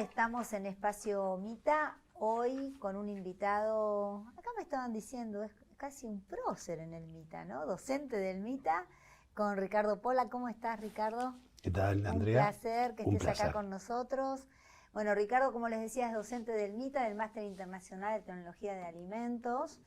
estamos en Espacio Mita, hoy con un invitado, acá me estaban diciendo, es casi un prócer en el Mita, ¿no? Docente del Mita, con Ricardo Pola. ¿Cómo estás, Ricardo? ¿Qué tal, Andrea? Un placer que estés acá con nosotros. Bueno, Ricardo, como les decía, es docente del Mita, del Máster Internacional de Tecnología de Alimentos,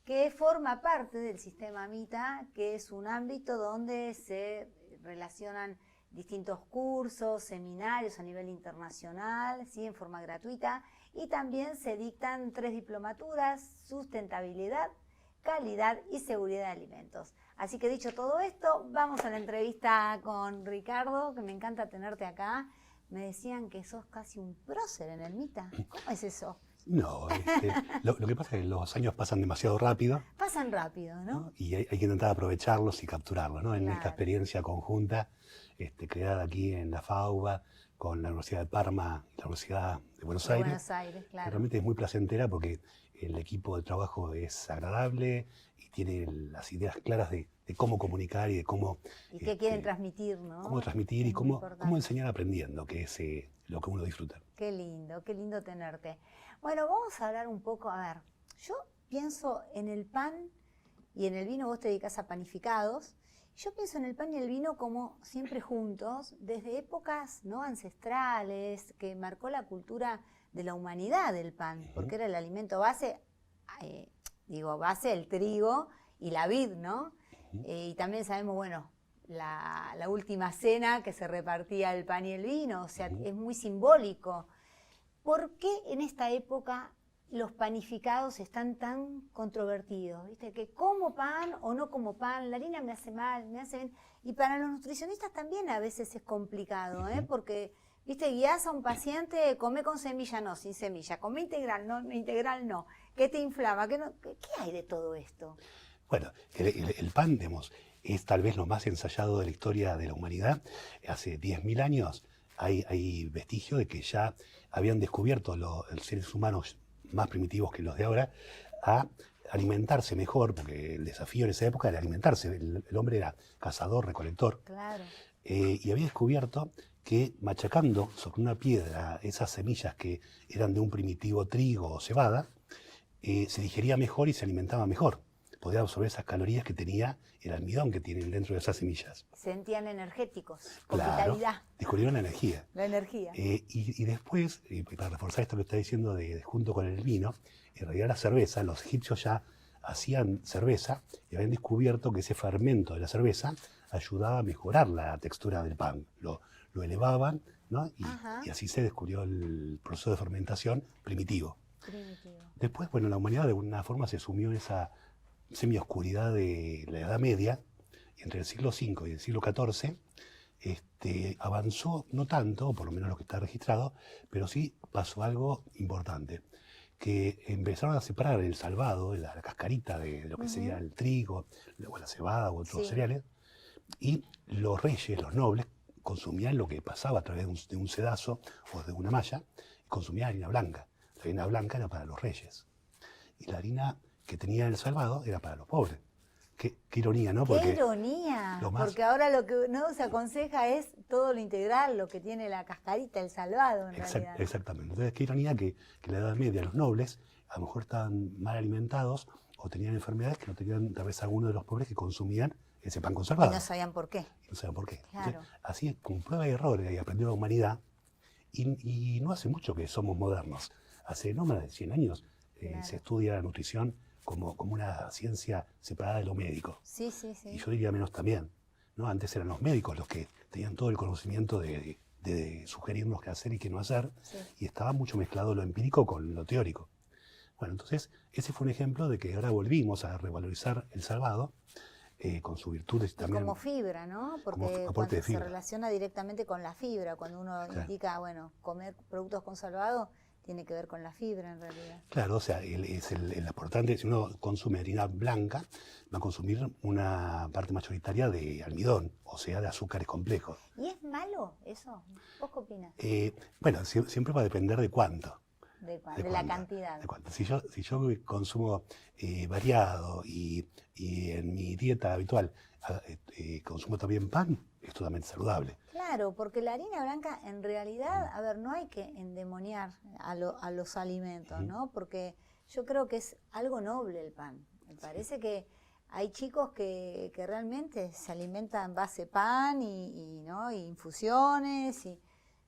que forma parte del sistema Mita, que es un ámbito donde se relacionan distintos cursos, seminarios a nivel internacional, ¿sí? En forma gratuita, y también se dictan 3 diplomaturas: sustentabilidad, calidad y seguridad de alimentos. Así que dicho todo esto, vamos a la entrevista con Ricardo, que me encanta tenerte acá. Me decían que sos casi un prócer en el Mita. ¿Cómo es eso? No, lo que pasa es que los años pasan demasiado rápido. Pasan rápido, ¿no? ¿No? Y hay que intentar aprovecharlos y capturarlos, ¿no? En Claro. esta experiencia conjunta creada aquí en la FAUBA, con la Universidad de Parma y la Universidad de Buenos Aires. Buenos Aires, claro. Realmente es muy placentera porque el equipo de trabajo es agradable y tiene las ideas claras de cómo comunicar y de cómo... Y qué quieren transmitir, ¿no? Cómo transmitir y cómo enseñar aprendiendo, que es lo que uno disfruta. Qué lindo tenerte. Bueno, vamos a hablar un poco, a ver, yo pienso en el pan y en el vino. Vos te dedicás a panificados. Yo pienso en el pan y el vino como siempre juntos, desde épocas, ¿no?, ancestrales, que marcó la cultura de la humanidad del pan, porque era el alimento base, base el trigo y la vid, ¿no? Y también sabemos, bueno, la última cena que se repartía el pan y el vino, o sea, es muy simbólico. ¿Por qué en esta época los panificados están tan controvertidos? ¿Viste? Que como pan o no como pan, la harina me hace mal, me hace bien. Y para los nutricionistas también a veces es complicado, porque, ¿viste? Guías a un paciente, come con semilla, no, sin semilla, come integral no, ¿qué te inflama? ¿Qué hay de todo esto? Bueno, el pan, digamos, es tal vez lo más ensayado de la historia de la humanidad. Hace 10.000 años hay vestigio de que ya habían descubierto los seres humanos más primitivos que los de ahora a alimentarse mejor, porque el desafío en esa época era alimentarse. El hombre era cazador, recolector. Claro. Y había descubierto que machacando sobre una piedra esas semillas que eran de un primitivo trigo o cebada, se digería mejor y se alimentaba mejor. Podía absorber esas calorías que tenía el almidón que tienen dentro de esas semillas. Se sentían energéticos, con claro, vitalidad. Descubrieron la energía. La energía. Y después, para reforzar esto que está diciendo junto con el vino, en realidad la cerveza, los egipcios ya hacían cerveza y habían descubierto que ese fermento de la cerveza ayudaba a mejorar la textura del pan. Lo elevaban, ¿no? Y así se descubrió el proceso de fermentación primitivo. Después, bueno, la humanidad de alguna forma se sumió en esa semioscuridad de la Edad Media, entre el siglo V y el siglo XIV, avanzó no tanto, por lo menos lo que está registrado, pero sí pasó algo importante, que empezaron a separar el salvado, la cascarita de lo que sería el trigo, o la cebada u otros cereales, y los reyes, los nobles, consumían lo que pasaba a través de un sedazo o de una malla, consumían harina blanca. La harina blanca era para los reyes. Y la harina que tenía el salvado era para los pobres. Qué ironía, ¿no? Qué ironía, porque ahora lo que no se aconseja es todo lo integral, lo que tiene la cascarita, el salvado en realidad. Exactamente. Entonces, qué ironía que en la Edad Media los nobles a lo mejor estaban mal alimentados o tenían enfermedades que no tenían tal vez alguno de los pobres que consumían ese pan conservado. Y no sabían por qué. No sabían por qué. Claro. Entonces, así, con prueba y error, y aprendió la humanidad, y no hace mucho que somos modernos. Hace no más de 100 años se estudia la nutrición como una ciencia separada de lo médico. Sí. Y yo diría menos también, ¿no? Antes eran los médicos los que tenían todo el conocimiento de sugerirnos qué hacer y qué no hacer, y estaba mucho mezclado lo empírico con lo teórico. Bueno, entonces ese fue un ejemplo de que ahora volvimos a revalorizar el salvado con sus virtudes también. Como fibra, ¿no? Porque cuando se relaciona directamente con la fibra, cuando uno indica, bueno, comer productos con salvado, tiene que ver con la fibra en realidad. Claro, o sea, es el aportante. Si uno consume harina blanca, va a consumir una parte mayoritaria de almidón, o sea, de azúcares complejos. ¿Y es malo eso? ¿Vos qué opinas? Bueno, siempre va a depender de cuánto. De la cantidad. De cuánto. Si yo consumo variado y en mi dieta habitual consumo también pan, es totalmente saludable. Claro. Claro, porque la harina blanca en realidad, a ver, no hay que endemoniar a los alimentos, ¿no? Porque yo creo que es algo noble el pan. Me parece que hay chicos que realmente se alimentan en base pan ¿no? Y infusiones, y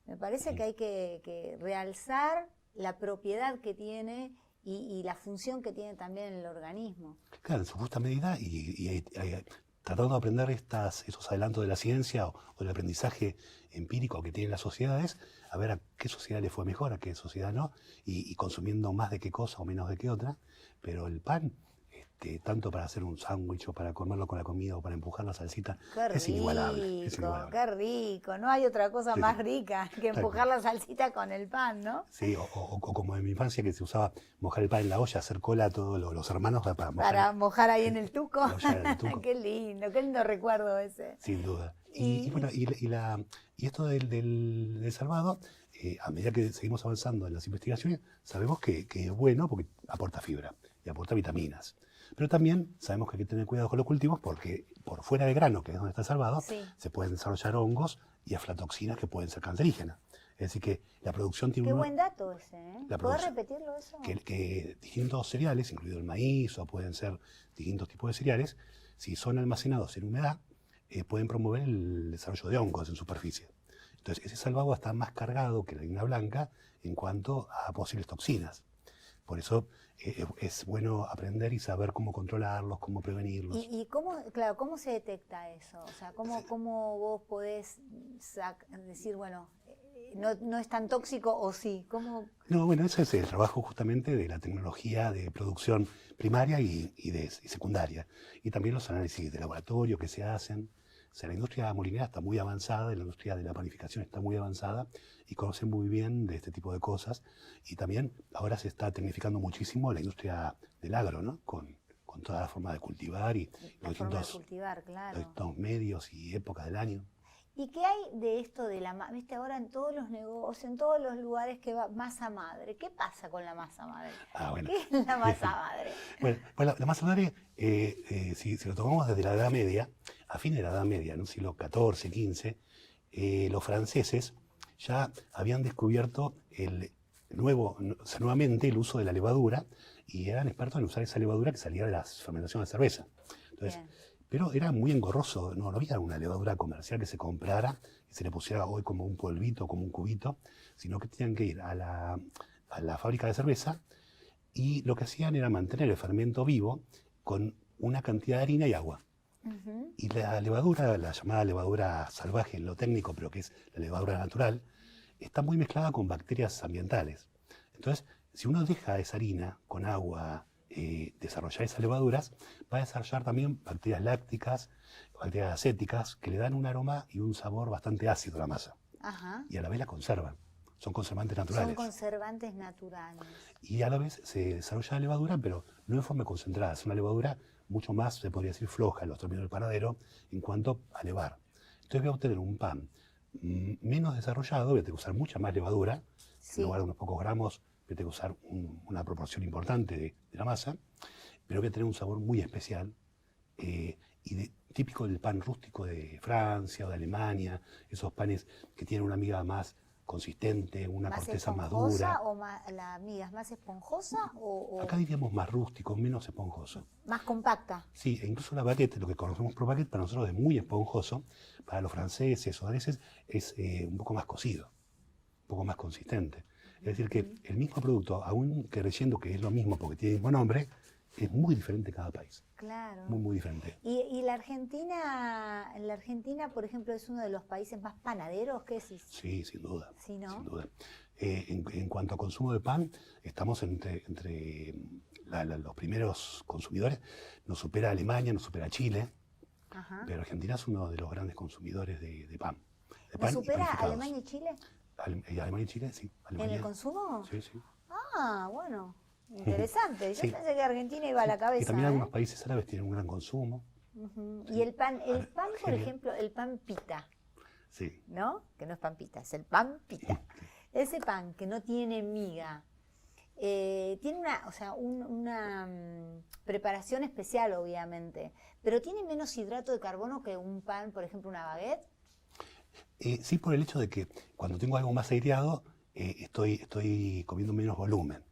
me parece que hay que realzar la propiedad que tiene y la función que tiene también en el organismo. Claro, en su justa medida y tratando de aprender esos adelantos de la ciencia o del aprendizaje empírico que tienen las sociedades, a ver a qué sociedad le fue mejor, a qué sociedad no, y consumiendo más de qué cosa o menos de qué otra. Pero el pan, tanto para hacer un sándwich o para comerlo con la comida o para empujar la salsita, es inigualable. Es inigualable. Qué rico, no hay otra cosa Sí, más sí. rica que empujar la salsita con el pan, ¿no? Sí, o como en mi infancia que se usaba mojar el pan en la olla, hacer cola a todos los hermanos para mojar. Para mojar ahí en el tuco. La olla en el tuco. Qué lindo recuerdo ese. Sin duda. Y- Y bueno, y esto del salvado, a medida que seguimos avanzando en las investigaciones, sabemos que es bueno porque aporta fibra y aporta vitaminas. Pero también sabemos que hay que tener cuidado con los cultivos porque por fuera del grano, que es donde está el salvado, Sí. se pueden desarrollar hongos y aflatoxinas que pueden ser cancerígenas. Es decir, que la producción tiene Qué un... buen dato ese, ¿eh? La ¿Podés producción. repetirlo eso? Que distintos cereales, incluido el maíz o pueden ser distintos tipos de cereales, si son almacenados en humedad, pueden promover el desarrollo de hongos en superficie. Entonces, ese salvado está más cargado que la harina blanca en cuanto a posibles toxinas. Por eso es bueno aprender y saber cómo controlarlos, cómo prevenirlos. ¿Y cómo se detecta eso? O sea, ¿cómo vos podés decir, bueno, no es tan tóxico o sí? ¿Cómo? No, bueno, ese es el trabajo justamente de la tecnología de producción primaria y secundaria. Y también los análisis de laboratorio que se hacen. O sea, la industria molinera está muy avanzada, la industria de la panificación está muy avanzada y conoce muy bien de este tipo de cosas. Y también ahora se está tecnificando muchísimo la industria del agro, ¿no? Con toda la forma de cultivar y La forma de cultivar, claro. los distintos medios y épocas del año. ¿Y qué hay de esto de viste, ahora en todos los negocios, en todos los lugares que va masa madre? ¿Qué pasa con la masa madre? Ah, bueno. ¿Qué es la masa madre? Bueno, la masa madre, si lo tomamos desde la Edad Media, a fines de la Edad Media, en un siglo XIV, XV, los franceses ya habían descubierto nuevamente el uso de la levadura y eran expertos en usar esa levadura que salía de la fermentación de cerveza. Entonces, pero era muy engorroso, no había una levadura comercial que se comprara y se le pusiera hoy como un polvito, como un cubito, sino que tenían que ir a la fábrica de cerveza y lo que hacían era mantener el fermento vivo con una cantidad de harina y agua. Uh-huh. Y la levadura, la llamada levadura salvaje en lo técnico, pero que es la levadura natural, está muy mezclada con bacterias ambientales. Entonces, si uno deja esa harina con agua desarrollar esas levaduras, va a desarrollar también bacterias lácticas, bacterias acéticas, que le dan un aroma y un sabor bastante ácido a la masa. Ajá. Y a la vez la conservan. Son conservantes naturales. Son conservantes naturales. Y a la vez se desarrolla la levadura, pero no en forma concentrada. Es una levadura mucho más, se podría decir, floja en los términos del panadero en cuanto a levar. Entonces voy a obtener un pan menos desarrollado, voy a tener que usar mucha más levadura, Sí. en lugar de unos pocos gramos, voy a tener que usar una proporción importante de la masa, pero voy a tener un sabor muy especial típico del pan rústico de Francia o de Alemania, esos panes que tienen una miga más consistente, una corteza más dura. ¿O la miga es más esponjosa o Acá diríamos más rústico, menos esponjoso. más compacta? Sí, e incluso la baguette, lo que conocemos por baguette, para nosotros es muy esponjoso, para los franceses o daneses es un poco más cocido, un poco más consistente. Es decir, que el mismo producto, aún creyendo que es lo mismo porque tiene el mismo nombre, es muy diferente en cada país. Claro. Muy, muy diferente. ¿Y la Argentina, por ejemplo, es uno de los países más panaderos? ¿Qué decís? Sí, sin duda. Sí, ¿no? Sin duda. En cuanto a consumo de pan, estamos entre los primeros consumidores. Nos supera Alemania, nos supera Chile, Ajá. pero Argentina es uno de los grandes consumidores de pan. De ¿Nos pan y supera panificados. Alemania y Chile? Alemania y Chile, sí. ¿En Alemania. el consumo? Sí, sí. Ah, bueno, interesante. Yo Sí. pensé que Argentina iba a la cabeza. Y también ¿eh? algunos países árabes tienen un gran consumo. Ujú. Sí. Y el pan, por Argelia. ejemplo, el pan pita, Sí. ¿no? Que no es pan pita, es el pan pita. Ese pan que no tiene miga, tiene una preparación especial, obviamente, pero tiene menos hidrato de carbono que un pan, por ejemplo, una baguette. Sí, por el hecho de que cuando tengo algo más aireado, estoy comiendo menos volumen.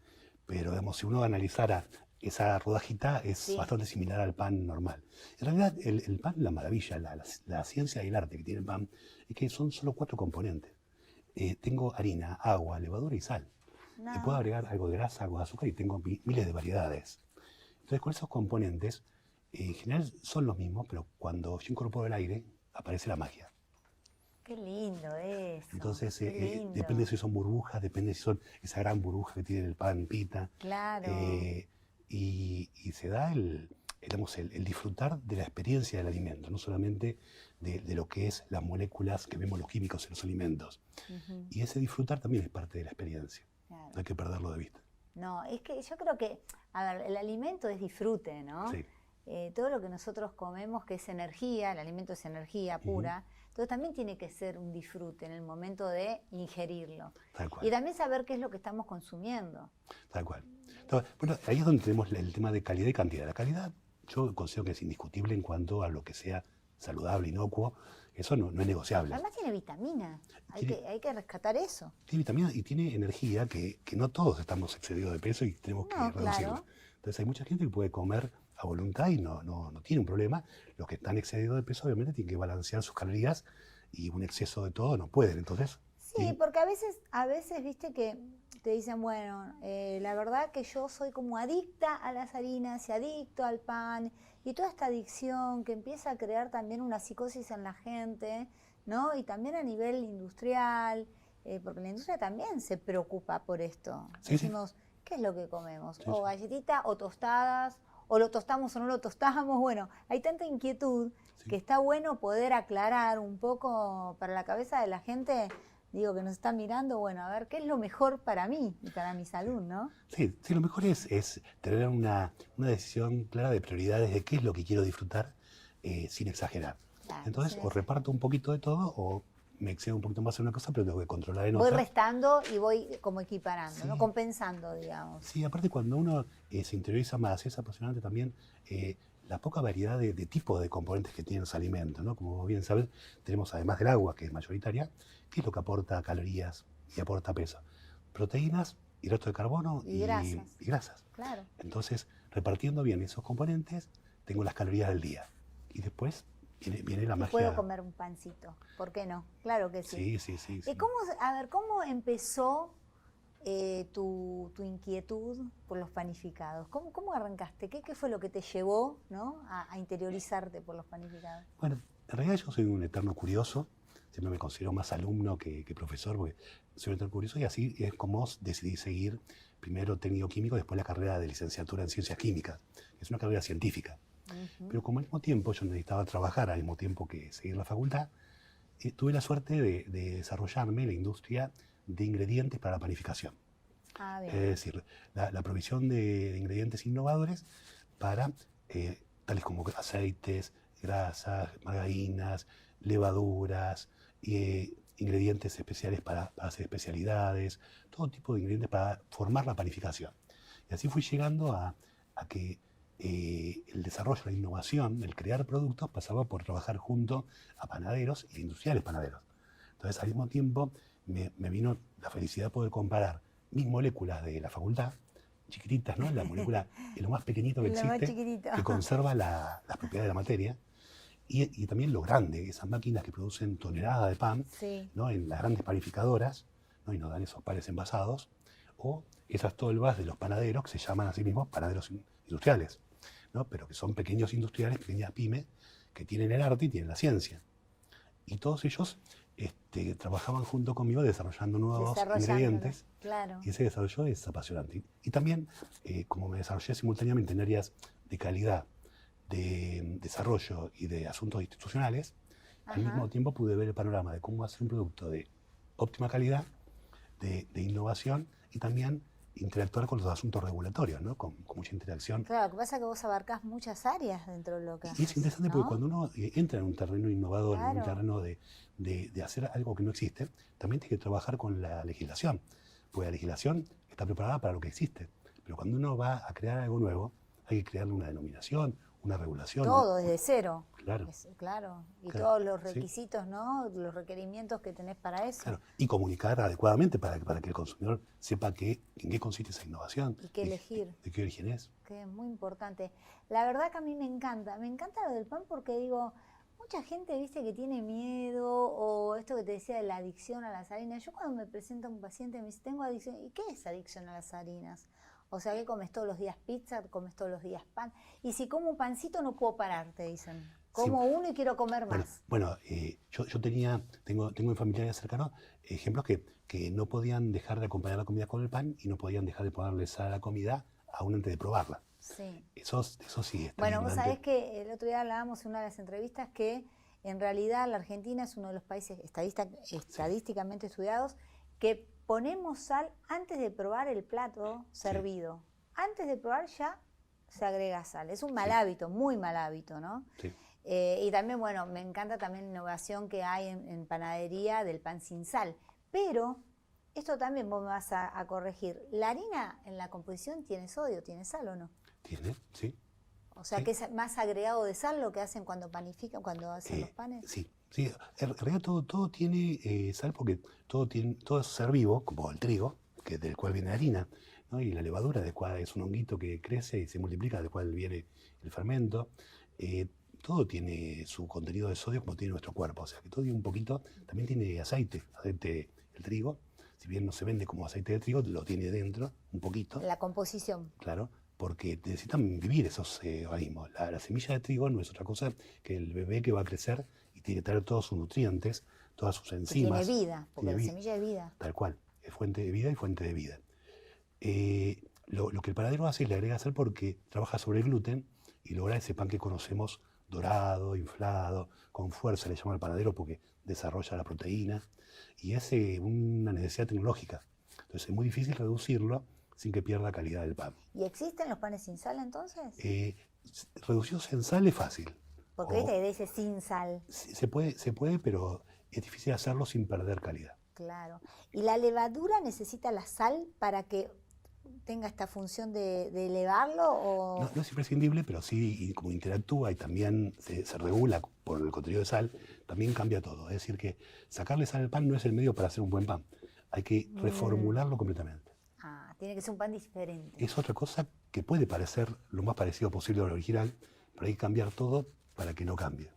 Pero digamos, si uno analizara esa rodajita, es Sí. bastante similar al pan normal. En realidad, el pan, la maravilla, la ciencia y el arte que tiene el pan, es que son solo 4 componentes. Tengo harina, agua, levadura y sal. Le puedo No, agregar algo de grasa, algo de azúcar y tengo miles de variedades. Entonces, con esos componentes, en general son los mismos, pero cuando yo incorporo el aire, aparece la magia. qué lindo eso, Entonces, qué lindo. depende si son burbujas, depende si son esa gran burbuja que tiene el pan pita. Claro. eh, y se da digamos, el disfrutar de la experiencia del alimento, no solamente de lo que es las moléculas que vemos los químicos en los alimentos. Ujú, Y ese disfrutar también es parte de la experiencia. claro. No hay que perderlo de vista. No, es que yo creo que, a ver, el alimento es disfrute, ¿no? Sí. Todo lo que nosotros comemos, que es energía, el alimento es energía Ujú. pura, entonces también tiene que ser un disfrute en el momento de ingerirlo. Tal Y cual, también saber qué es lo que estamos consumiendo. tal cual. Entonces, bueno, ahí es donde tenemos el tema de calidad y cantidad. La calidad yo considero que es indiscutible en cuanto a lo que sea saludable, inocuo. Eso no es negociable. Además tiene vitamina, Tiene, hay que rescatar eso. tiene vitaminas y tiene energía que no todos estamos excedidos de peso y tenemos que No, reducirla. claro. Entonces hay mucha gente que puede comer a voluntad y no tiene un problema. Los que están excedidos de peso obviamente tienen que balancear sus calorías y un exceso de todo no pueden. Entonces, Sí, porque a veces, viste que te dicen, bueno, la verdad que yo soy como adicta a las harinas y adicto al pan y toda esta adicción que empieza a crear también una psicosis en la gente, ¿no? Y también a nivel industrial, porque la industria también se preocupa por esto. sí, sí, Decimos, ¿qué es lo que comemos? sí, O sí, galletitas o tostadas, o lo tostamos o no lo tostamos. Bueno, hay tanta inquietud sí. que está bueno poder aclarar un poco para la cabeza de la gente, digo, que nos está mirando, bueno, a ver, ¿qué es lo mejor para mí y para mi salud, no? Sí, sí, lo mejor es tener una decisión clara de prioridades de qué es lo que quiero disfrutar sin exagerar. Claro, Entonces, o reparto un poquito de todo o me excedo un poquito más en una cosa, pero tengo que controlar en voy otra. restando y voy como equiparando, ¿no? Sí, Compensando, digamos. sí, aparte cuando uno se interioriza más, es apasionante también la poca variedad de tipos de componentes que tienen los alimentos, ¿no? Como vos bien sabes, tenemos además del agua, que es mayoritaria, ¿qué es lo que aporta calorías y aporta peso? Proteínas, hidratos de carbono Y grasas, y grasas. claro. Entonces, repartiendo bien esos componentes, tengo las calorías del día. Y después viene la Y puedo magia. comer un pancito, ¿por qué no? Claro que sí. Sí, sí, sí, sí. ¿Cómo, a ver, cómo empezó tu inquietud por los panificados? ¿Cómo arrancaste? ¿Qué fue lo que te llevó, ¿no? a interiorizarte por los panificados? Bueno, en realidad yo soy un eterno curioso. Siempre me considero más alumno que profesor, porque soy un eterno curioso y así es como decidí seguir primero técnico químico, después la carrera de licenciatura en ciencias químicas. Es una carrera científica. Ujú. Pero como al mismo tiempo yo necesitaba trabajar al mismo tiempo que seguir la facultad, tuve la suerte de desarrollarme en la industria de ingredientes para la panificación. Ah, Es bien. decir, la provisión de ingredientes innovadores para tales como aceites, grasas, margarinas, levaduras, ingredientes especiales para hacer especialidades, todo tipo de ingredientes para formar la panificación. Y así fui llegando a que el desarrollo, la innovación, el crear productos pasaba por trabajar junto a panaderos y industriales panaderos. Entonces, al mismo tiempo, me vino la felicidad de poder comparar mis moléculas de la facultad, chiquititas, ¿no? La molécula es lo más pequeñito que Lo más existe, chiquitito. que conserva las propiedades de la materia, y también lo grande, esas máquinas que producen toneladas de pan, Sí. ¿no? En las grandes panificadoras, ¿no? Y nos dan esos panes envasados, o esas tolvas de los panaderos, que se llaman a sí mismos panaderos industriales, ¿no? Pero que son pequeños industriales, pequeñas pymes, que tienen el arte y tienen la ciencia. Y todos ellos trabajaban junto conmigo desarrollando nuevos Desarrollándolo, ingredientes. claro. Y ese desarrollo es apasionante. Y también, como me desarrollé simultáneamente en áreas de calidad, de desarrollo y de asuntos institucionales, al Ajá. mismo tiempo pude ver el panorama de cómo hacer un producto de óptima calidad, de innovación y también interactuar con los asuntos regulatorios, ¿no? Con mucha interacción. Claro, lo que pasa es que vos abarcás muchas áreas dentro de lo que Y es haces, interesante ¿no? porque cuando uno entra en un terreno innovador, en un Claro. terreno de hacer algo que no existe, también tiene que trabajar con la legislación, porque la legislación está preparada para lo que existe. Pero cuando uno va a crear algo nuevo, hay que crearle una denominación, una regulación. Todo desde cero. Claro. Claro. Y Claro, todos los sí. requisitos, ¿no? Los requerimientos que tenés para eso. Claro, y comunicar adecuadamente para que el consumidor sepa en qué consiste esa innovación. Y qué elegir. De qué origen es. Que es muy importante. La verdad que a mí me encanta lo del pan porque digo, mucha gente, viste, que tiene miedo o esto que te decía de la adicción a las harinas. Yo cuando me presenta un paciente me dice, tengo adicción, ¿y qué es adicción a las harinas? O sea, ¿qué comes todos los días pizza, comes todos los días pan? Y si como un pancito no puedo parar, te dicen. Como Sí. uno y quiero comer más. Bueno, yo tengo en familiares cercanos ejemplos que no podían dejar de acompañar la comida con el pan y no podían dejar de ponerle sal a la comida aún antes de probarla. Sí. Eso sí es Bueno, vos tremendamente. sabés que el otro día hablábamos en una de las entrevistas que en realidad la Argentina es uno de los países estadísticamente estudiados que ponemos sal antes de probar el plato servido. Antes de probar ya se agrega sal. Es un mal hábito, muy mal hábito, ¿no? Sí. Y también, bueno, me encanta también la innovación que hay en panadería del pan sin sal. Pero esto también vos me vas a corregir. ¿La harina en la composición tiene sodio, tiene sal o no? ¿Tiene? Sí. O sea, Sí. que es más agregado de sal lo que hacen cuando panifican, cuando hacen los panes. Sí. En realidad todo tiene sal porque todo es ser vivo, como el trigo, del cual viene la harina, ¿no? Y la levadura, de cual es un honguito que crece y se multiplica, del cual viene el fermento. Todo tiene su contenido de sodio como tiene nuestro cuerpo, o sea que todo tiene un poquito, también tiene aceite el trigo, si bien no se vende como aceite de trigo, lo tiene dentro un poquito. La composición. Claro, porque necesitan vivir esos organismos. La semilla de trigo no es otra cosa que el bebé que va a crecer y tiene que tener todos sus nutrientes, todas sus enzimas. Tiene vida, porque tiene la semilla es vida. Tal cual, es fuente de vida y fuente de vida. Lo que el panadero hace es le agrega sal porque trabaja sobre el gluten y logra ese pan que conocemos dorado, inflado, con fuerza, le llama al panadero porque desarrolla la proteína y es una necesidad tecnológica. Entonces es muy difícil reducirlo sin que pierda calidad del pan. ¿Y existen los panes sin sal entonces? Reducidos en sal es fácil. Porque viste que dice sin sal. Se puede, pero es difícil hacerlo sin perder calidad. Claro. ¿Y la levadura necesita la sal para que tenga esta función de elevarlo? O... No es imprescindible, pero sí, y como interactúa y también se regula por el contenido de sal, también cambia todo. Es decir, que sacarle sal al pan no es el medio para hacer un buen pan. Hay que reformularlo completamente. Tiene que ser un pan diferente. Es otra cosa que puede parecer lo más parecido posible al original, pero hay que cambiar todo para que no cambie.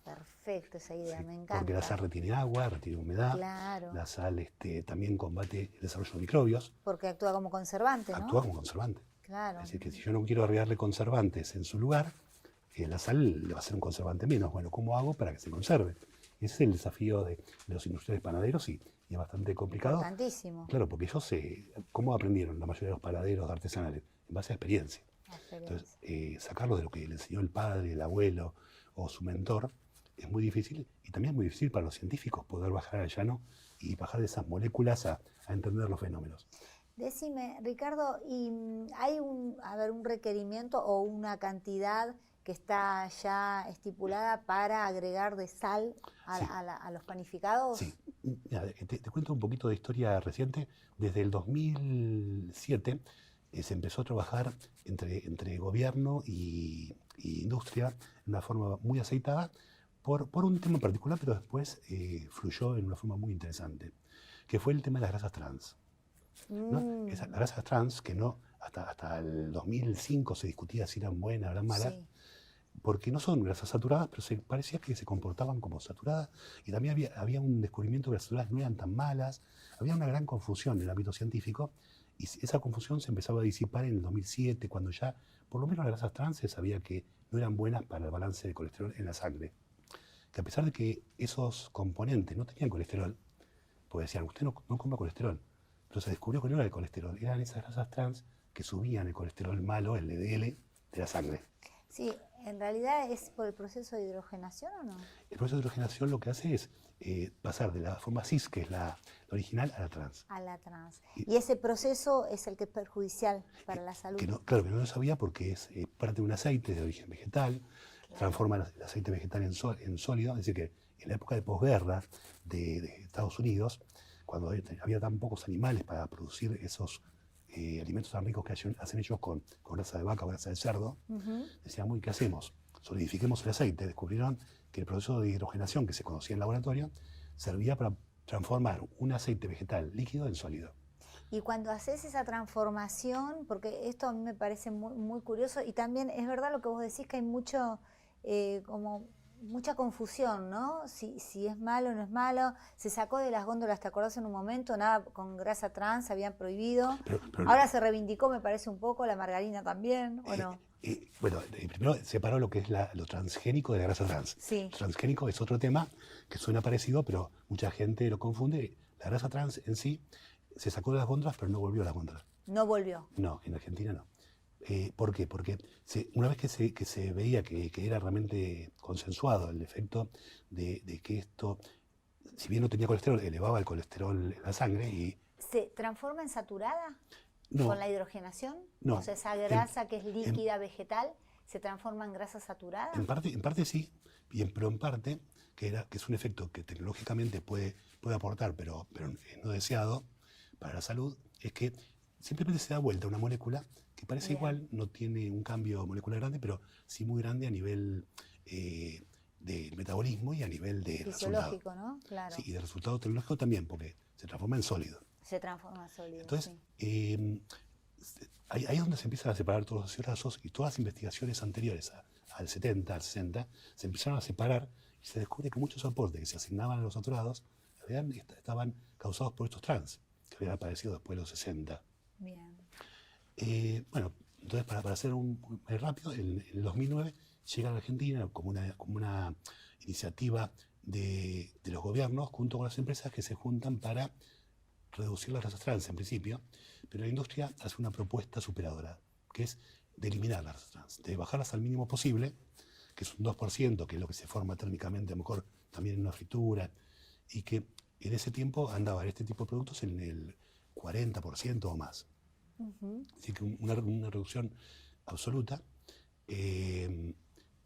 Perfecto, esa idea, Sí, me encanta. porque la sal retiene agua, retiene humedad. Claro. La sal también combate el desarrollo de microbios. Porque actúa como conservante, ¿no? Actúa como conservante. Claro. Es decir, que si yo no quiero agregarle conservantes en su lugar, la sal le va a ser un conservante menos. Bueno, ¿cómo hago para que se conserve? Ese es el desafío de los industriales panaderos y es bastante complicado. Importantísimo. Claro, porque ellos, ¿cómo aprendieron la mayoría de los panaderos artesanales? En base a experiencia. Entonces, sacarlo de lo que le enseñó el padre, el abuelo o su mentor es muy difícil y también es muy difícil para los científicos poder bajar al llano y bajar de esas moléculas a entender los fenómenos. Decime, Ricardo, ¿y hay un requerimiento o una cantidad que está ya estipulada para agregar de sal a los panificados? Sí, mira, te cuento un poquito de historia reciente. Desde el 2007 se empezó a trabajar entre gobierno y industria de una forma muy aceitada por un tema en particular, pero después fluyó en una forma muy interesante, que fue el tema de las grasas trans. ¿No? Esas grasas trans que no hasta el 2005 se discutía si eran buenas o eran malas, Sí. porque no son grasas saturadas, pero parecía que se comportaban como saturadas, y también había un descubrimiento que las saturadas no eran tan malas, había una gran confusión en el ámbito científico, y esa confusión se empezaba a disipar en el 2007, cuando ya, por lo menos las grasas trans, se sabía que no eran buenas para el balance de colesterol en la sangre. Que a pesar de que esos componentes no tenían colesterol, pues decían, usted no coma colesterol, pero se descubrió que no era el colesterol, eran esas grasas trans que subían el colesterol malo, el LDL, de la sangre. Sí, en realidad es por el proceso de hidrogenación o no. El proceso de hidrogenación lo que hace es pasar de la forma cis, que es la original, a la trans. A la trans. Y ese proceso es el que es perjudicial para la salud. Claro, que no lo sabía porque es parte de un aceite de origen vegetal, transforma el aceite vegetal en sólido, es decir que en la época de posguerra de Estados Unidos, cuando había tan pocos animales para producir esos alimentos tan ricos que hacen ellos con grasa de vaca o grasa de cerdo, decían, ¿qué hacemos? Solidifiquemos el aceite. Descubrieron que el proceso de hidrogenación que se conocía en el laboratorio servía para transformar un aceite vegetal líquido en sólido. Y cuando haces esa transformación, porque esto a mí me parece muy, muy curioso, y también es verdad lo que vos decís, que hay mucho, como mucha confusión, ¿no? Si es malo o no es malo. Se sacó de las góndolas, ¿te acordás en un momento? Nada con grasa trans, habían prohibido. Pero ahora se reivindicó, me parece un poco, la margarina también, ¿o no? Bueno, primero separó lo que es lo transgénico de la grasa trans. Sí. Lo transgénico es otro tema que suena parecido, pero mucha gente lo confunde. La grasa trans en sí se sacó de las góndolas, pero no volvió a las góndolas. ¿No volvió? No, en Argentina no. ¿Por qué? Porque una vez que se veía que era realmente consensuado el efecto de que esto, si bien no tenía colesterol, elevaba el colesterol en la sangre y... ¿Se transforma en saturada No, con la hidrogenación? no. O sea, esa grasa que es líquida, vegetal, ¿se transforma en grasa saturada? En parte sí, pero en parte, que es un efecto que tecnológicamente puede aportar, pero no deseado para la salud, es que simplemente se da vuelta una molécula que parece Bien. igual, no tiene un cambio molecular grande, pero sí muy grande a nivel de metabolismo y a nivel de resultado. Fisiológico, ¿no? Claro. Sí, y de resultado tecnológico también, porque se transforma en sólido. Se transforma en sólido. Entonces, sí. ahí es donde se empiezan a separar todos los brazos y todas las investigaciones anteriores al 70, al 60, se empezaron a separar y se descubre que muchos aportes que se asignaban a los saturados en realidad estaban causados por estos trans, que habían aparecido después de los 60. Bien. Bueno, entonces para hacer un rápido, en el 2009 llega a la Argentina como una iniciativa de los gobiernos junto con las empresas que se juntan para reducir las grasas trans en principio, pero la industria hace una propuesta superadora, que es de eliminar las grasas trans, de bajarlas al mínimo posible, que es un 2%, que es lo que se forma térmicamente, a lo mejor también en una fritura, y que en ese tiempo andaban este tipo de productos en el 40% o más. Así que una reducción absoluta.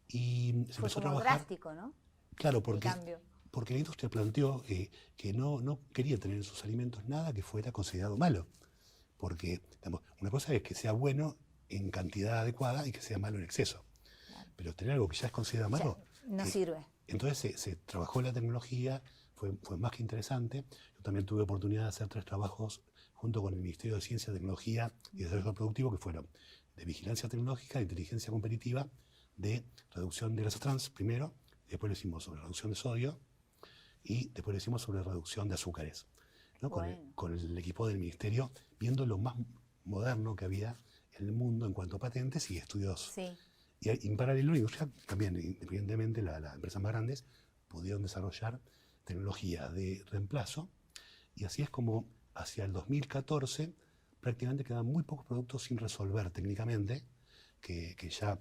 Y se Fue empezó a como trabajar. drástico, ¿no? Claro, El porque cambio. la industria planteó que no quería tener en sus alimentos nada que fuera considerado malo. Porque digamos, una cosa es que sea bueno en cantidad adecuada y que sea malo en exceso. Claro. Pero tener algo que ya es considerado malo... No sirve. Entonces se trabajó la tecnología, fue más que interesante. Yo también tuve oportunidad de hacer 3 trabajos junto con el Ministerio de Ciencia, Tecnología y Desarrollo Productivo, que fueron de vigilancia tecnológica, de inteligencia competitiva, de reducción de grasas trans primero, después lo hicimos sobre reducción de sodio y después lo hicimos sobre reducción de azúcares, ¿no? Bueno. Con el equipo del Ministerio, viendo lo más moderno que había en el mundo en cuanto a patentes y estudios. Sí. Y en paralelo, la industria también, independientemente, las empresas más grandes pudieron desarrollar tecnología de reemplazo, y así es como hacia el 2014 prácticamente quedan muy pocos productos sin resolver técnicamente, que ya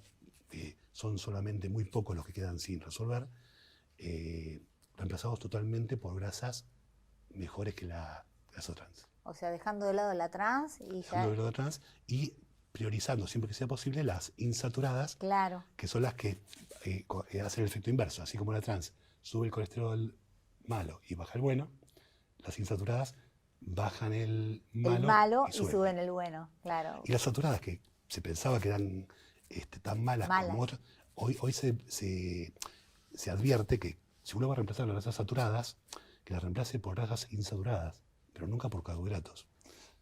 son solamente muy pocos los que quedan sin resolver, reemplazados totalmente por grasas mejores que la grasa trans. O sea, dejando de lado la trans y ya... Dejando de lado la trans y priorizando siempre que sea posible las insaturadas, Claro. que son las que hacen el efecto inverso. Así como la trans sube el colesterol malo y baja el bueno, las insaturadas bajan el malo y suben el bueno, claro. Y las saturadas, que se pensaba que eran tan malas como otras, hoy se advierte que si uno va a reemplazar las grasas saturadas, que las reemplace por grasas insaturadas, pero nunca por carbohidratos.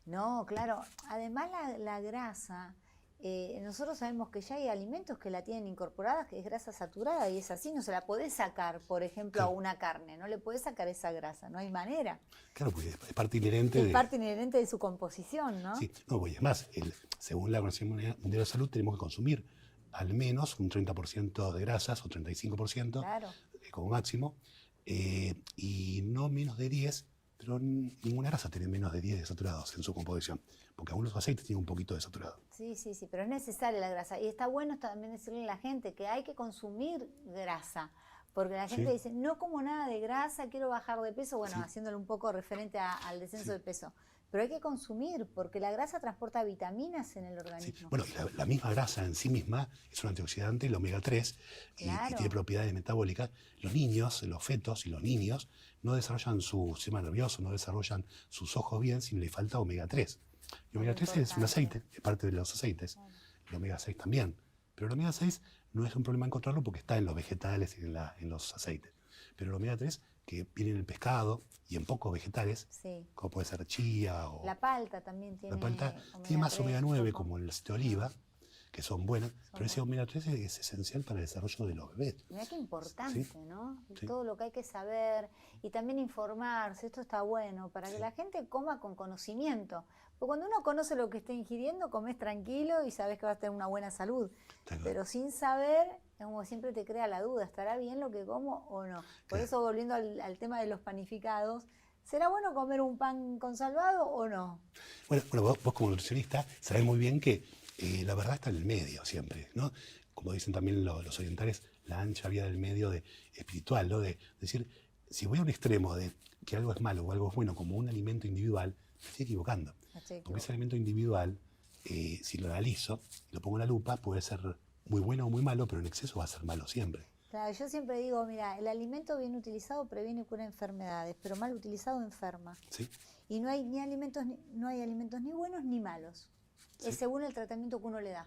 No, claro. Además la grasa, nosotros sabemos que ya hay alimentos que la tienen incorporada, que es grasa saturada, y es así, no se la podés sacar, por ejemplo, Claro. a una carne, no le podés sacar esa grasa, no hay manera. Claro, porque es parte inherente Es parte inherente de su composición, ¿no? Sí, no, pues, además, según la Organización Mundial de la Salud, tenemos que consumir al menos un 30% de grasas o 35% Claro. Como máximo, y no menos de 10, pero ninguna grasa tiene menos de 10 de saturados en su composición, porque algunos aceites tienen un poquito de saturado. Sí, pero es necesaria la grasa. Y está bueno también decirle a la gente que hay que consumir grasa, porque la gente dice, no como nada de grasa, quiero bajar de peso, bueno, haciéndole un poco referente al descenso de peso. Pero hay que consumir, porque la grasa transporta vitaminas en el organismo. Sí. Bueno, la misma grasa en sí misma es un antioxidante, el omega 3, Claro. y tiene propiedades metabólicas. Los niños, los fetos y los niños no desarrollan su sistema nervioso, no desarrollan sus ojos bien si le falta omega 3. El omega 3 es un aceite, es parte de los aceites. El omega 6 también. Pero el omega 6 no es un problema encontrarlo porque está en los vegetales y en los aceites. Pero el omega 3, que viene en el pescado y en pocos vegetales, Sí. como puede ser chía o La palta también tiene la palta, omega tiene más 3, omega 9 poco. como el aceite de oliva, que son buenas, pero ese buenos. omega 3 es esencial para el desarrollo de los bebés. Mirá qué importante, Sí. ¿no? Sí. Todo lo que hay que saber y también informarse, esto está bueno, para que la gente coma con conocimiento. Porque cuando uno conoce lo que está ingiriendo, comes tranquilo y sabes que vas a tener una buena salud. Tal cual. Pero sin saber, es como siempre te crea la duda, ¿estará bien lo que como o no? Por Claro. eso, volviendo al tema de los panificados, ¿será bueno comer un pan con salvado o no? Bueno, vos como nutricionista sabés muy bien que la verdad está en el medio siempre, ¿no? Como dicen también los orientales, la ancha vía del medio espiritual, ¿no? De decir, si voy a un extremo de que algo es malo o algo es bueno como un alimento individual, me estoy equivocando. Porque ese alimento individual, si lo analizo, lo pongo en la lupa, puede ser muy bueno o muy malo, pero en exceso va a ser malo siempre. Claro, yo siempre digo, mira, el alimento bien utilizado previene y cura enfermedades, pero mal utilizado enferma. ¿Sí? Y no hay no hay alimentos ni buenos ni malos. Sí. Es según el tratamiento que uno le da.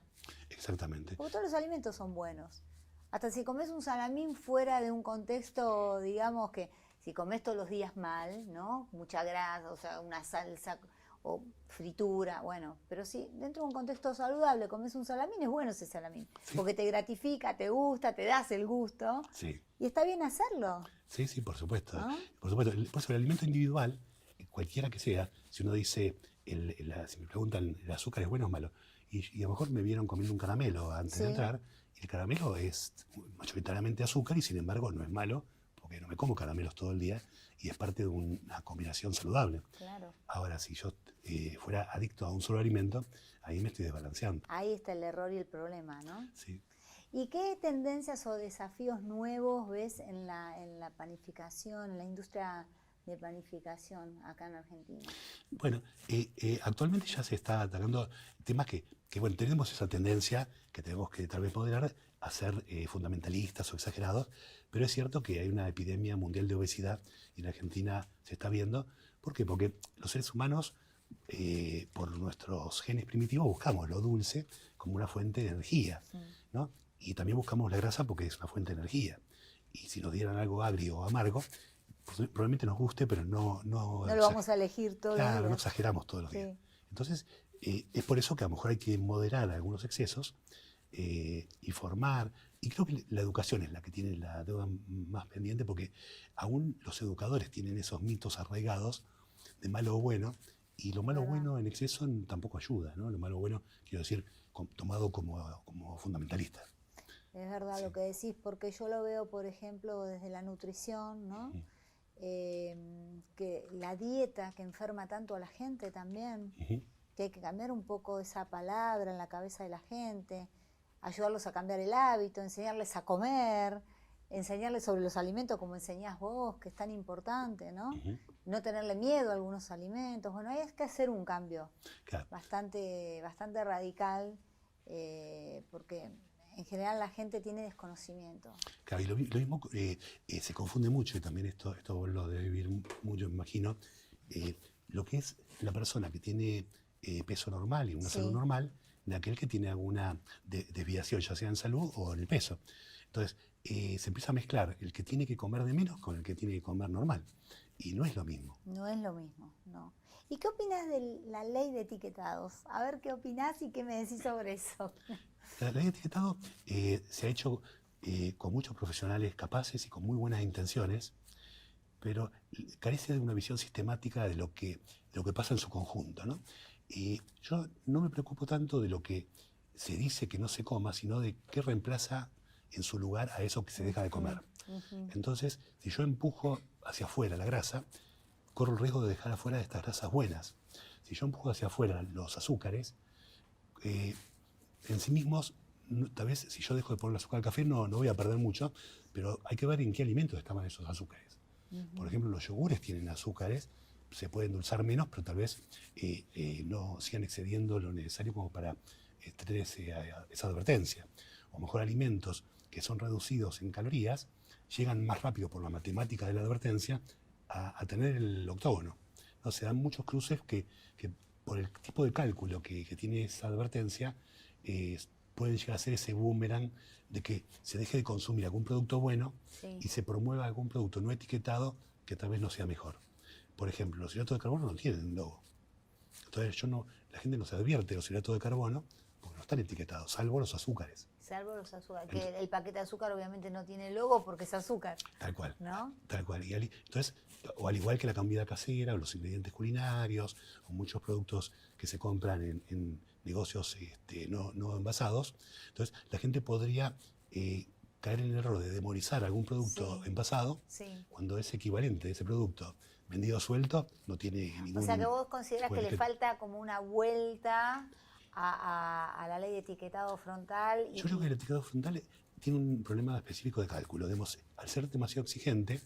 Exactamente. Porque todos los alimentos son buenos. Hasta si comes un salamín fuera de un contexto, digamos que si comes todos los días mal, ¿no? Mucha grasa, o sea, una salsa o fritura, bueno, pero si dentro de un contexto saludable comes un salamín, es bueno ese salamín, Sí. porque te gratifica, te gusta, te das el gusto, Sí. y está bien hacerlo. Sí, sí, por supuesto. ¿No? Por supuesto. Por eso el alimento individual, cualquiera que sea, si uno dice, si me preguntan, ¿el azúcar es bueno o malo? Y a lo mejor me vieron comiendo un caramelo antes Sí. de entrar, y el caramelo es mayoritariamente azúcar y sin embargo no es malo, porque no me como caramelos todo el día y es parte de una combinación saludable. Claro. Ahora, si yo fuera adicto a un solo alimento, ahí me estoy desbalanceando. Ahí está el error y el problema, ¿no? Sí. ¿Y qué tendencias o desafíos nuevos ves en la panificación, en la industria de panificación acá en Argentina? Bueno, actualmente ya se está atacando temas bueno, tenemos esa tendencia que tenemos que tal vez moderar a ser fundamentalistas o exagerados, pero es cierto que hay una epidemia mundial de obesidad y en Argentina se está viendo. ¿Por qué? Porque los seres humanos, por nuestros genes primitivos, buscamos lo dulce como una fuente de energía, Sí. ¿no? Y también buscamos la grasa porque es una fuente de energía. Y si nos dieran algo agrio o amargo, pues, probablemente nos guste, pero no No lo vamos a elegir todos los claro, no días. exageramos todos los Sí. días. Entonces, es por eso que a lo mejor hay que moderar algunos excesos y formar. Y creo que la educación es la que tiene la deuda más pendiente, porque aún los educadores tienen esos mitos arraigados de malo o bueno, y lo malo o Verdad. bueno en exceso tampoco ayuda, ¿no? Lo malo o bueno, quiero decir, tomado como fundamentalista. Es verdad Sí. lo que decís, porque yo lo veo, por ejemplo, desde la nutrición, ¿no? Ujú. Que la dieta que enferma tanto a la gente también, Ujú. que hay que cambiar un poco esa palabra en la cabeza de la gente, ayudarlos a cambiar el hábito, enseñarles a comer, enseñarles sobre los alimentos como enseñás vos, que es tan importante, ¿no? Ujú. No tenerle miedo a algunos alimentos. Bueno, hay que hacer un cambio Claro. bastante radical, porque en general la gente tiene desconocimiento. Claro, y lo mismo se confunde mucho, y también esto vos lo debe vivir mucho, me imagino, lo que es la persona que tiene peso normal y una Sí. salud normal, de aquel que tiene alguna desviación, ya sea en salud o en el peso. Entonces, se empieza a mezclar el que tiene que comer de menos con el que tiene que comer normal. Y no es lo mismo. No es lo mismo, no. ¿Y qué opinás de la ley de etiquetados? A ver qué opinás y qué me decís sobre eso. La ley de etiquetado se ha hecho con muchos profesionales capaces y con muy buenas intenciones, pero carece de una visión sistemática de lo que pasa en su conjunto, ¿no? Y yo no me preocupo tanto de lo que se dice que no se coma, sino de qué reemplaza en su lugar a eso que se deja de comer. Ujú. Entonces, si yo empujo hacia afuera la grasa, corro el riesgo de dejar afuera estas grasas buenas. Si yo empujo hacia afuera los azúcares, en sí mismos, tal vez si yo dejo de poner el azúcar al café no voy a perder mucho, pero hay que ver en qué alimentos estaban esos azúcares. Por ejemplo, los yogures tienen azúcares, se puede endulzar menos, pero tal vez no sigan excediendo lo necesario como para tener esa advertencia. O mejor, alimentos que son reducidos en calorías llegan más rápido por la matemática de la advertencia a tener el octógono. ¿No? Se dan muchos cruces que por el tipo de cálculo que tiene esa advertencia, pueden llegar a ser ese boomerang de que se deje de consumir algún producto bueno Sí. y se promueva algún producto no etiquetado que tal vez no sea mejor. Por ejemplo, los hidratos de carbono no tienen logo. Entonces la gente no se advierte de los hidratos de carbono porque no están etiquetados, salvo los azúcares. Salvo los azúcares. Que el paquete de azúcar obviamente no tiene logo porque es azúcar. Tal cual. ¿No? Tal cual. Entonces, o al igual que la comida casera, o los ingredientes culinarios, o muchos productos que se compran en negocios no envasados. Entonces, la gente podría caer en el error de demonizar algún producto Sí. envasado Sí. cuando es equivalente de ese producto vendido suelto, no tiene ningún... O sea que vos considerás que le etiqueta. falta como una vuelta a la ley de etiquetado frontal. Yo creo que el etiquetado frontal tiene un problema específico de cálculo. Digamos, al ser demasiado exigente,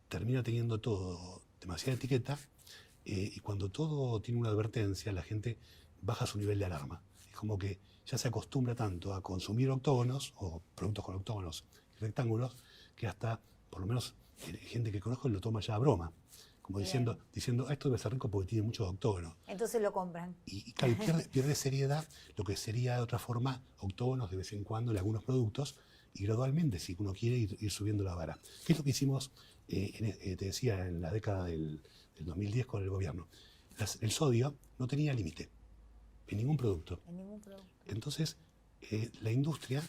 termina teniendo todo demasiada etiqueta y cuando todo tiene una advertencia, la gente baja su nivel de alarma. Es como que ya se acostumbra tanto a consumir octógonos o productos con octógonos y rectángulos que hasta, por lo menos, gente que conozco lo toma ya a broma. Como Bien. diciendo, esto debe ser rico porque tiene muchos octógonos. Entonces lo compran. Y claro, pierde seriedad lo que sería de otra forma octógonos de vez en cuando en algunos productos y gradualmente, si uno quiere, ir subiendo la vara. ¿Qué es lo que hicimos, te decía, en la década del 2010 con el gobierno? El sodio no tenía límite en ningún producto. En ningún producto. Entonces, la industria,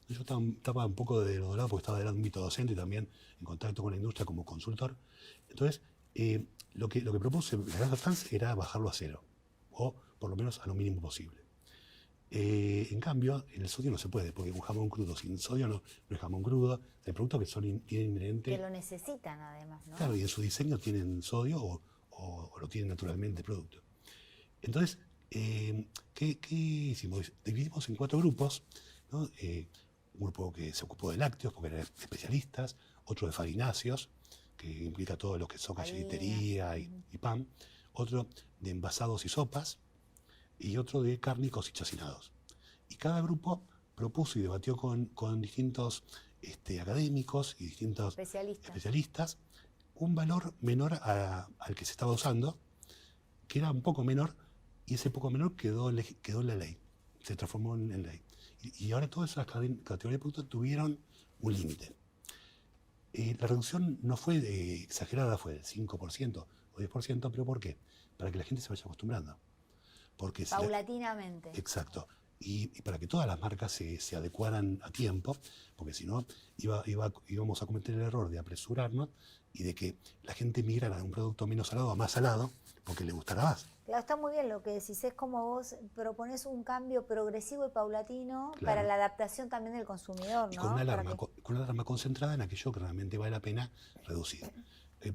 yo estaba un poco de los lados porque estaba del ámbito docente y también en contacto con la industria como consultor. Entonces, lo que propuse la Granja Trans era bajarlo a cero, o por lo menos a lo mínimo posible. En cambio, en el sodio no se puede, porque un jamón crudo sin sodio no es jamón crudo. Hay productos que tienen inherente... Que lo necesitan además, ¿no? Claro, y en su diseño tienen sodio o lo tienen naturalmente el producto. Entonces, ¿qué hicimos? Dividimos en 4 grupos, ¿no? Un grupo que se ocupó de lácteos, porque eran especialistas, otro de farináceos, que implica todo lo que son galletería y pan, otro de envasados y sopas, y otro de cárnicos y chacinados. Y cada grupo propuso y debatió con distintos académicos y distintos especialistas un valor menor al que se estaba usando, que era un poco menor, y ese poco menor quedó en la ley, se transformó en ley. Y ahora todas esas categorías de productos tuvieron un límite. La reducción no fue exagerada, fue del 5% o 10%, pero ¿por qué? Para que la gente se vaya acostumbrando. Porque paulatinamente. Exacto. Y para que todas las marcas se adecuaran a tiempo, porque si no íbamos a cometer el error de apresurarnos y de que la gente migrara de un producto menos salado a más salado porque le gustará más. Claro, está muy bien lo que decís, es como vos propones un cambio progresivo y paulatino Claro. para la adaptación también del consumidor, ¿no? Y con una alarma concentrada en aquello que realmente vale la pena reducir.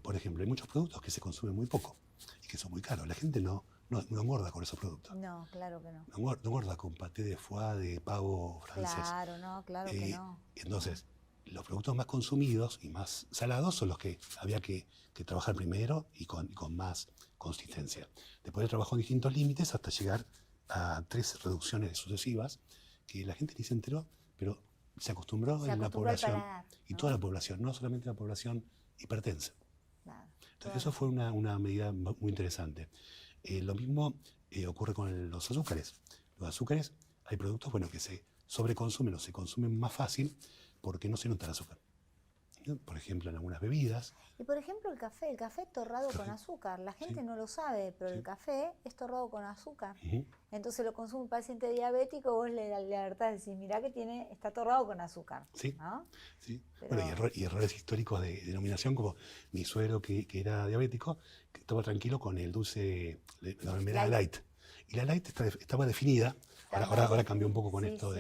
Por ejemplo, hay muchos productos que se consumen muy poco y que son muy caros. La gente no engorda con esos productos. No, claro que no. No engorda con paté de foie de pavo francés. Claro, no, claro que no. Entonces, los productos más consumidos y más salados son los que había que trabajar primero y con más consistencia. Después trabajó en distintos límites hasta llegar a 3 reducciones sucesivas que la gente ni se enteró, pero se acostumbró en la población. Paladar, ¿no? Y toda la población, no solamente la población hipertensa. Claro. Entonces, eso fue una medida muy interesante. Lo mismo ocurre con los azúcares. Los azúcares, hay productos que se sobreconsumen o se consumen más fácil porque no se nota el azúcar. ¿No? Por ejemplo, en algunas bebidas. Y por ejemplo el café es torrado con azúcar. La gente no lo sabe, pero el café es torrado con azúcar. Entonces lo consume un paciente diabético, vos le alertás y decís, mirá que está torrado con azúcar. Sí, ¿no? sí. Pero... Bueno, y errores históricos de denominación, como mi suegro que era diabético, que estaba tranquilo con el dulce, la mermelada light. Y la light estaba definida, ahora cambió un poco con esto,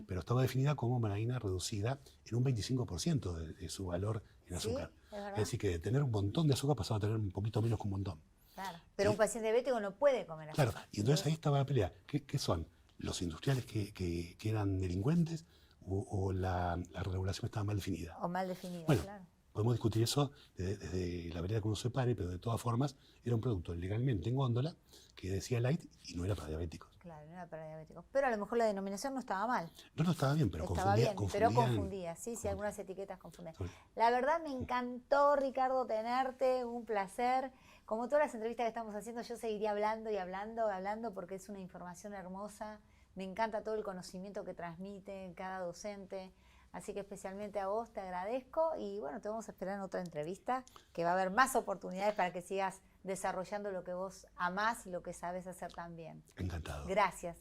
pero estaba definida como margarina reducida en un 25% de su valor en azúcar. Es decir, que de tener un montón de azúcar pasaba a tener un poquito menos que un montón. Claro, pero un paciente diabético no puede comer azúcar. Claro, y entonces ahí estaba la pelea. ¿Qué son? ¿Los industriales que eran delincuentes o la regulación estaba mal definida? O mal definida, bueno, claro. Podemos discutir eso desde la vereda que uno se pare, pero de todas formas era un producto legalmente en góndola que decía light y no era para diabéticos. Claro, no era para diabéticos. Pero a lo mejor la denominación no estaba mal. No estaba bien, pero confundía. Sí, algunas etiquetas confundían. La verdad me encantó, Ricardo, tenerte, un placer como todas las entrevistas que estamos haciendo, yo seguiría hablando y hablando, porque es una información hermosa. Me encanta todo el conocimiento que transmite cada docente. Así que especialmente a vos te agradezco y bueno, te vamos a esperar en otra entrevista, que va a haber más oportunidades para que sigas desarrollando lo que vos amás y lo que sabes hacer también. Encantado. Gracias.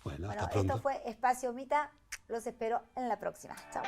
Bueno, hasta pronto. Esto fue Espacio Mita. Los espero en la próxima. Chao.